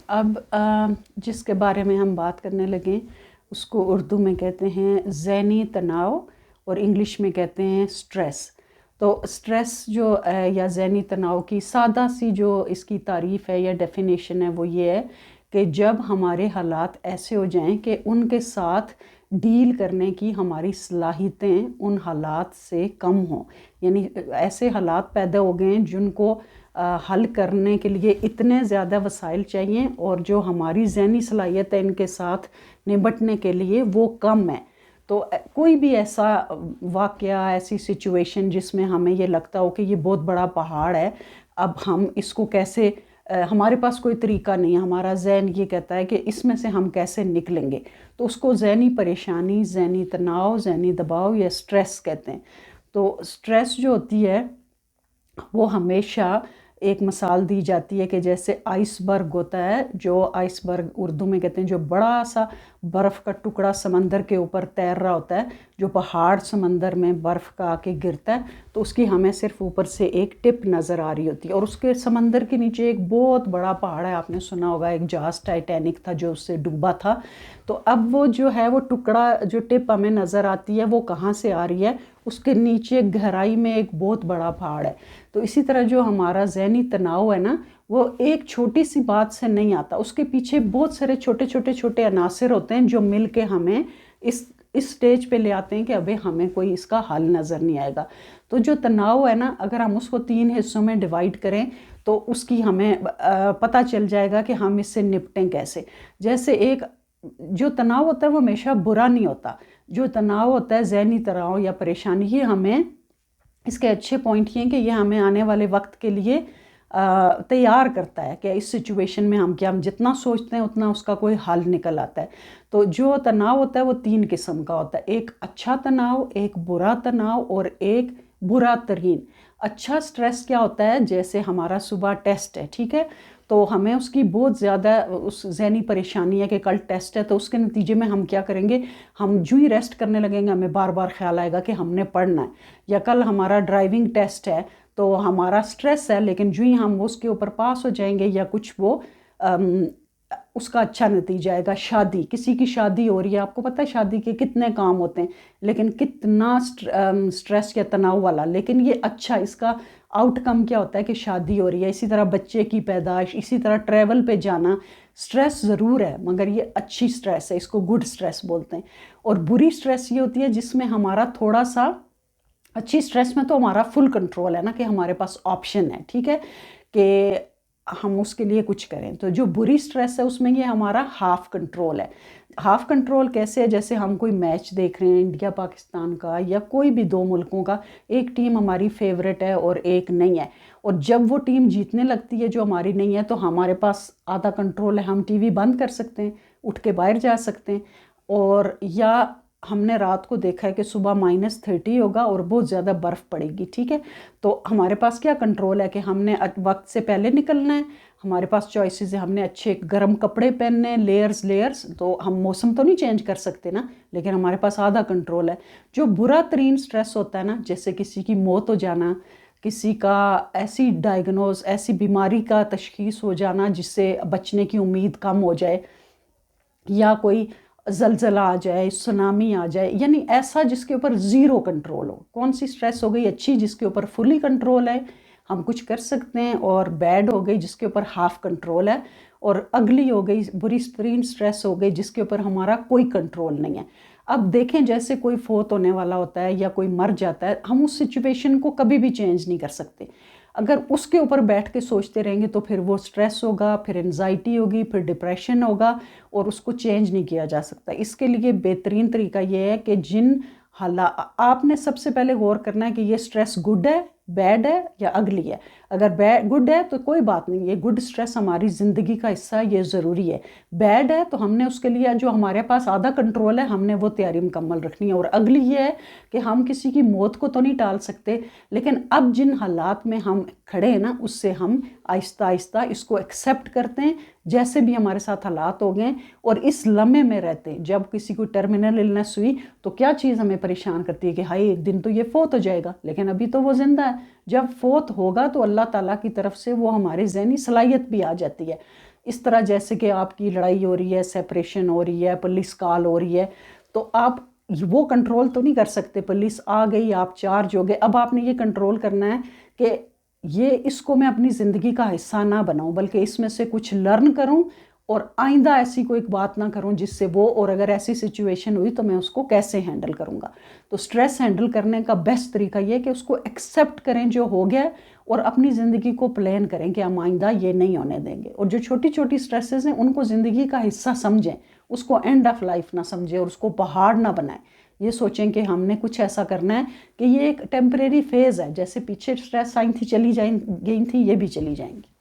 اب جس کے بارے میں ہم بات کرنے لگیں اس کو اردو میں کہتے ہیں ذہنی تناؤ اور انگلش میں کہتے ہیں سٹریس۔ تو سٹریس جو یا ذہنی تناؤ کی سادہ سی جو اس کی تعریف ہے یا ڈیفینیشن ہے وہ یہ ہے کہ جب ہمارے حالات ایسے ہو جائیں کہ ان کے ساتھ ڈیل کرنے کی ہماری صلاحیتیں ان حالات سے کم ہوں، یعنی ایسے حالات پیدا ہو گئے ہیں جن کو حل کرنے کے لیے اتنے زیادہ وسائل چاہیے اور جو ہماری ذہنی صلاحیت ہے ان کے ساتھ نمٹنے کے لیے وہ کم ہے۔ تو کوئی بھی ایسا واقعہ، ایسی سچویشن جس میں ہمیں یہ لگتا ہو کہ یہ بہت بڑا پہاڑ ہے، اب ہم اس کو کیسے، ہمارے پاس کوئی طریقہ نہیں ہے، ہمارا ذہن یہ کہتا ہے کہ اس میں سے ہم کیسے نکلیں گے، تو اس کو ذہنی پریشانی، ذہنی تناؤ، ذہنی دباؤ یا سٹریس کہتے ہیں۔ تو سٹریس جو ہوتی ہے وہ ہمیشہ ایک مثال دی جاتی ہے کہ جیسے آئس برگ ہوتا ہے، جو آئس برگ اردو میں کہتے ہیں جو بڑا سا برف کا ٹکڑا سمندر کے اوپر تیر رہا ہوتا ہے، جو پہاڑ سمندر میں برف کا آ کے گرتا ہے تو اس کی ہمیں صرف اوپر سے ایک ٹپ نظر آ رہی ہوتی ہے، اور اس کے سمندر کے نیچے ایک بہت بڑا پہاڑ ہے۔ آپ نے سنا ہوگا ایک جہاز ٹائٹینک تھا جو اس سے ڈوبا تھا، تو اب وہ جو ہے وہ ٹکڑا جو ٹپ ہمیں نظر آتی ہے وہ کہاں سے آ رہی ہے؟ اس کے نیچے گہرائی میں ایک بہت بڑا پہاڑ ہے۔ تو اسی طرح جو ہمارا ذہنی تناؤ ہے نا، وہ ایک چھوٹی سی بات سے نہیں آتا، اس کے پیچھے بہت سارے چھوٹے عناصر ہوتے ہیں جو مل کے ہمیں اس سٹیج پہ لے آتے ہیں کہ ابھی ہمیں کوئی اس کا حل نظر نہیں آئے گا۔ تو جو تناؤ ہے نا، اگر ہم اس کو 3 حصوں میں ڈیوائیڈ کریں تو اس کی ہمیں پتہ چل جائے گا کہ ہم اس سے نپٹیں کیسے۔ جیسے ایک جو تناؤ ہوتا ہے وہ ہمیشہ برا نہیں ہوتا، جو تناؤ ہوتا ہے ذہنی تناؤ یا پریشانی، یہ ہمیں اس کے اچھے پوائنٹ یہ ہیں کہ یہ ہمیں آنے والے وقت کے لیے تیار کرتا ہے کہ اس سچویشن میں ہم جتنا سوچتے ہیں اتنا اس کا کوئی حل نکل آتا ہے۔ تو جو تناؤ ہوتا ہے وہ 3 قسم کا ہوتا ہے، ایک اچھا تناؤ، ایک برا تناؤ اور ایک برا ترین۔ اچھا سٹریس کیا ہوتا ہے؟ جیسے ہمارا صبح ٹیسٹ ہے، ٹھیک ہے، تو ہمیں اس کی بہت زیادہ اس ذہنی پریشانی ہے کہ کل ٹیسٹ ہے، تو اس کے نتیجے میں ہم کیا کریں گے؟ ہم جو ہی ریسٹ کرنے لگیں گے ہمیں بار بار خیال آئے گا کہ ہم نے پڑھنا ہے۔ یا کل ہمارا ڈرائیونگ ٹیسٹ ہے تو ہمارا سٹریس ہے، لیکن جو ہی ہم اس کے اوپر پاس ہو جائیں گے یا کچھ وہ اس کا اچھا نتیجہ آئے گا۔ شادی، کسی کی شادی ہو رہی ہے، آپ کو پتہ ہے شادی کے کتنے کام ہوتے ہیں، لیکن کتنا سٹریس یا تناؤ والا، لیکن یہ اچھا، اس کا آؤٹ کم کیا ہوتا ہے کہ شادی ہو رہی ہے۔ اسی طرح بچے کی پیدائش، اسی طرح ٹریول پہ جانا، سٹریس ضرور ہے مگر یہ اچھی سٹریس ہے، اس کو گڈ سٹریس بولتے ہیں۔ اور بری سٹریس یہ ہوتی ہے جس میں ہمارا تھوڑا سا، اچھی سٹریس میں تو ہمارا فل کنٹرول ہے نا کہ ہمارے پاس آپشن ہے، ٹھیک ہے، کہ ہم اس کے لیے کچھ کریں۔ تو جو بری سٹریس ہے اس میں یہ ہمارا ہاف کنٹرول ہے۔ ہاف کنٹرول کیسے ہے؟ جیسے ہم کوئی میچ دیکھ رہے ہیں انڈیا پاکستان کا یا کوئی بھی 2 ملکوں کا، ایک ٹیم ہماری فیورٹ ہے اور ایک نہیں ہے، اور جب وہ ٹیم جیتنے لگتی ہے جو ہماری نہیں ہے تو ہمارے پاس آدھا کنٹرول ہے، ہم ٹی وی بند کر سکتے ہیں، اٹھ کے باہر جا سکتے ہیں، اور یا ہم نے رات کو دیکھا ہے کہ صبح -30 ہوگا اور بہت زیادہ برف پڑے گی، ٹھیک ہے، تو ہمارے پاس کیا کنٹرول ہے کہ ہم نے وقت سے پہلے نکلنا ہے، ہمارے پاس چوائسیز ہیں، ہم نے اچھے گرم کپڑے پہننے ہیں، لیئرز، تو ہم موسم تو نہیں چینج کر سکتے نا، لیکن ہمارے پاس آدھا کنٹرول ہے۔ جو برا ترین سٹریس ہوتا ہے نا، جیسے کسی کی موت ہو جانا، کسی کا ایسی بیماری کا تشخیص ہو جانا جس سے بچنے کی امید کم ہو جائے، یا کوئی زلزلہ آ جائے، سونامی آ جائے، یعنی ایسا جس کے اوپر زیرو کنٹرول ہو۔ کون سی سٹریس ہو گئی اچھی؟ جس کے اوپر فلی کنٹرول ہے، ہم کچھ کر سکتے ہیں، اور بیڈ ہو گئی جس کے اوپر ہاف کنٹرول ہے، اور اگلی ہو گئی، بری ترین سٹریس ہو گئی جس کے اوپر ہمارا کوئی کنٹرول نہیں ہے۔ اب دیکھیں جیسے کوئی فوت ہونے والا ہوتا ہے یا کوئی مر جاتا ہے، ہم اس سچویشن کو کبھی بھی چینج نہیں کر سکتے۔ اگر اس کے اوپر بیٹھ کے سوچتے رہیں گے تو پھر وہ سٹریس ہوگا، پھر انزائٹی ہوگی، پھر ڈپریشن ہوگا، اور اس کو چینج نہیں کیا جا سکتا۔ اس کے لیے بہترین طریقہ یہ ہے کہ آپ نے سب سے پہلے غور کرنا ہے کہ یہ سٹریس گڈ ہے، بیڈ ہے یا اگلی ہے۔ اگر گڈ ہے تو کوئی بات نہیں، یہ گڈ سٹریس ہماری زندگی کا حصہ ہے، یہ ضروری ہے۔ بیڈ ہے تو ہم نے اس کے لیے جو ہمارے پاس آدھا کنٹرول ہے ہم نے وہ تیاری مکمل رکھنی ہے، اور اگلی یہ ہے کہ ہم کسی کی موت کو تو نہیں ٹال سکتے، لیکن اب جن حالات میں ہم کھڑے ہیں نا اس سے ہم آہستہ آہستہ اس کو ایکسیپٹ کرتے ہیں جیسے بھی ہمارے ساتھ حالات ہو گئے، اور اس لمحے میں رہتے ہیں۔ جب کسی کو ٹرمینل النس ہوئی تو کیا چیز ہمیں پریشان کرتی ہے کہ ہائی ایک دن تو یہ فوت ہو جائے گا، لیکن ابھی تو وہ زندہ ہے۔ جب فوت ہوگا تو اللہ تعالیٰ کی طرف سے وہ ہمارے ذہنی صلاحیت بھی آ جاتی ہے۔ اس طرح جیسے کہ آپ کی لڑائی ہو رہی ہے، سیپریشن ہو رہی ہے، پولیس کال ہو رہی ہے، تو آپ وہ کنٹرول تو نہیں کر سکتے، پولیس آ گئی، آپ چارج ہو گئے، اب آپ نے یہ کنٹرول کرنا ہے کہ اس کو میں اپنی زندگی کا حصہ نہ بناؤں، بلکہ اس میں سے کچھ لرن کروں اور آئندہ ایسی کوئی بات نہ کروں جس سے اور اگر ایسی سچویشن ہوئی تو میں اس کو کیسے ہینڈل کروں گا۔ تو سٹریس ہینڈل کرنے کا بیسٹ طریقہ یہ ہے کہ اس کو ایکسیپٹ کریں جو ہو گیا، اور اپنی زندگی کو پلان کریں کہ ہم آئندہ یہ نہیں ہونے دیں گے، اور جو چھوٹی چھوٹی سٹریسز ہیں ان کو زندگی کا حصہ سمجھیں، اس کو اینڈ آف لائف نہ سمجھیں اور اس کو پہاڑ نہ بنائیں۔ یہ سوچیں کہ ہم نے کچھ ایسا کرنا ہے کہ یہ ایک ٹیمپریری فیز ہے، جیسے پیچھے سٹریس آئی تھی چلی گئی تھی، یہ بھی چلی جائیں گی۔